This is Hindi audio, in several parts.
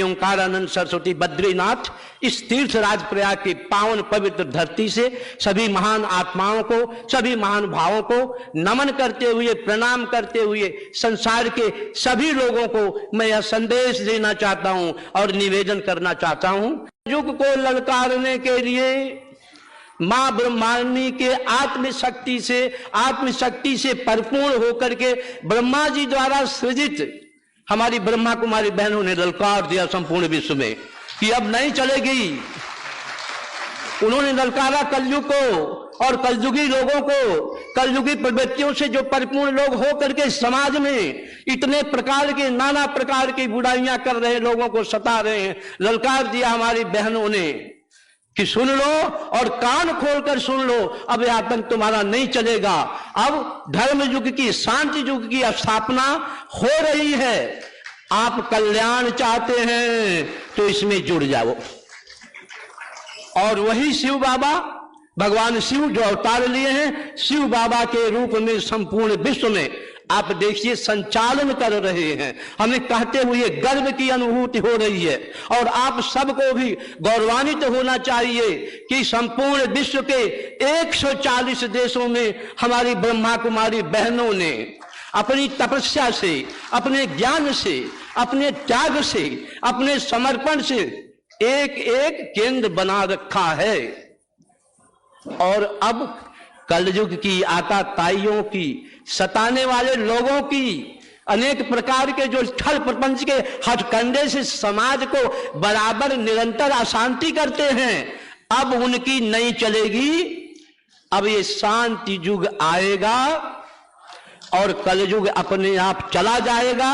ओंकारानंद सरस्वती बद्रीनाथ इस तीर्थ राज प्रयाग की पावन पवित्र धरती से सभी महान आत्माओं को, सभी महान भावों को नमन करते हुए, प्रणाम करते हुए संसार के सभी लोगों को मैं यह संदेश देना चाहता हूं और निवेदन करना चाहता हूं। युग को ललकारने के लिए मां ब्रह्मांडी के आत्मशक्ति से परिपूर्ण होकर के ब्रह्मा जी द्वारा सृजित हमारी ब्रह्मा कुमारी बहनों ने ललकार दिया संपूर्ण विश्व में कि अब नहीं चलेगी। उन्होंने ललकारा कलयुग को और कलयुगी लोगों को, कलयुगी प्रवृत्तियों से जो परिपूर्ण लोग हो करके समाज में इतने प्रकार के, नाना प्रकार की बुराइयां कर रहे लोगों को सता रहे हैं, ललकार दिया हमारी बहनों ने कि सुन लो और कान खोलकर सुन लो, अब यह आतंक तुम्हारा नहीं चलेगा। अब धर्म युग की, शांति युग की स्थापना हो रही है। आप कल्याण चाहते हैं तो इसमें जुड़ जाओ। और वही शिव बाबा, भगवान शिव जो अवतार लिए हैं, शिव बाबा के रूप में संपूर्ण विश्व में आप देखिए संचालन कर रहे हैं। हमें कहते हुए गर्व की अनुभूति हो रही है और आप सबको भी गौरवान्वित होना चाहिए कि संपूर्ण विश्व के 140 देशों में हमारी ब्रह्मा कुमारी बहनों ने अपनी तपस्या से, अपने ज्ञान से, अपने त्याग से, अपने समर्पण से एक एक केंद्र बना रखा है। और अब कलयुग की आताताइयों की, सताने वाले लोगों की, अनेक प्रकार के जो छल प्रपंच के हथकंडे से समाज को बराबर निरंतर अशांति करते हैं, अब उनकी नहीं चलेगी। अब ये शांति युग आएगा और कलयुग अपने आप चला जाएगा।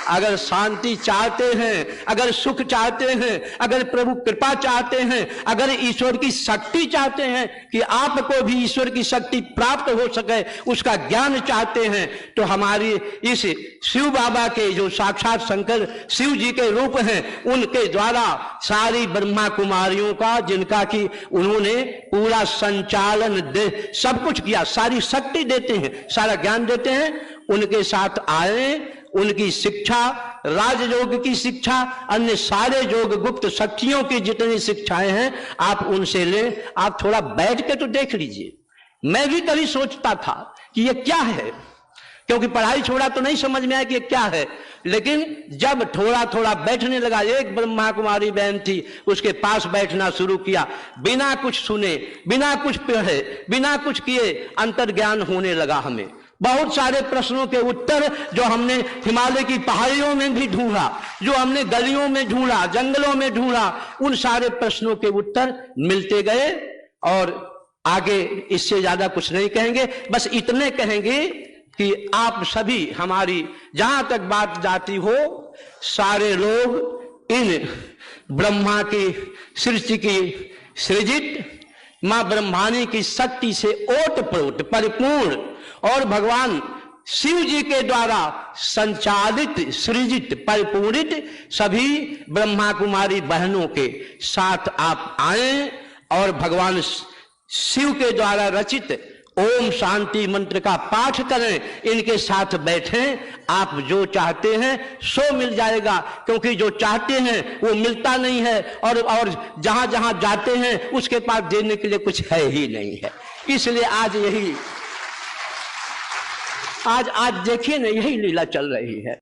अगर शांति चाहते हैं, अगर सुख चाहते हैं, अगर प्रभु कृपा चाहते हैं, अगर ईश्वर की शक्ति चाहते हैं कि आपको भी ईश्वर की शक्ति प्राप्त हो सके, उसका ज्ञान चाहते हैं, तो हमारी इस शिव बाबा के जो साक्षात शंकर शिव जी के रूप हैं, उनके द्वारा सारी ब्रह्मा कुमारियों का, जिनका कि उन्होंने पूरा संचालन दे, सब कुछ किया, सारी शक्ति देते हैं, सारा ज्ञान देते हैं, उनके साथ आए। उनकी शिक्षा, राजयोग की शिक्षा, अन्य सारे योग गुप्त शक्तियों की जितनी शिक्षाएं हैं, आप उनसे लें। आप थोड़ा बैठ के तो देख लीजिए। मैं भी कभी सोचता था कि ये क्या है, क्योंकि पढ़ाई छोड़ा तो नहीं समझ में आया कि ये क्या है। लेकिन जब थोड़ा थोड़ा बैठने लगा, एक ब्रह्मा कुमारी बहन थी, उसके पास बैठना शुरू किया, बिना कुछ सुने, बिना कुछ पढ़े, बिना कुछ किए अंतर्ज्ञान होने लगा। हमें बहुत सारे प्रश्नों के उत्तर जो हमने हिमालय की पहाड़ियों में भी ढूंढा, जो हमने गलियों में ढूंढा, जंगलों में ढूंढा, उन सारे प्रश्नों के उत्तर मिलते गए। और आगे इससे ज्यादा कुछ नहीं कहेंगे, बस इतने कहेंगे कि आप सभी, हमारी जहां तक बात जाती हो, सारे लोग इन ब्रह्मा की सृष्टि की सृजित मां ब्रह्मानी की शक्ति से ओतप्रोत परिपूर्ण और भगवान शिव जी के द्वारा संचालित, सृजित, परिपूरित सभी ब्रह्मा कुमारी बहनों के साथ आप आए और भगवान शिव के द्वारा रचित ओम शांति मंत्र का पाठ करें, इनके साथ बैठें। आप जो चाहते हैं सो मिल जाएगा, क्योंकि जो चाहते हैं वो मिलता नहीं है, और जहां जहां जाते हैं उसके पास देने के लिए कुछ है ही नहीं है। इसलिए आज देखिए ना, यही लीला चल रही है।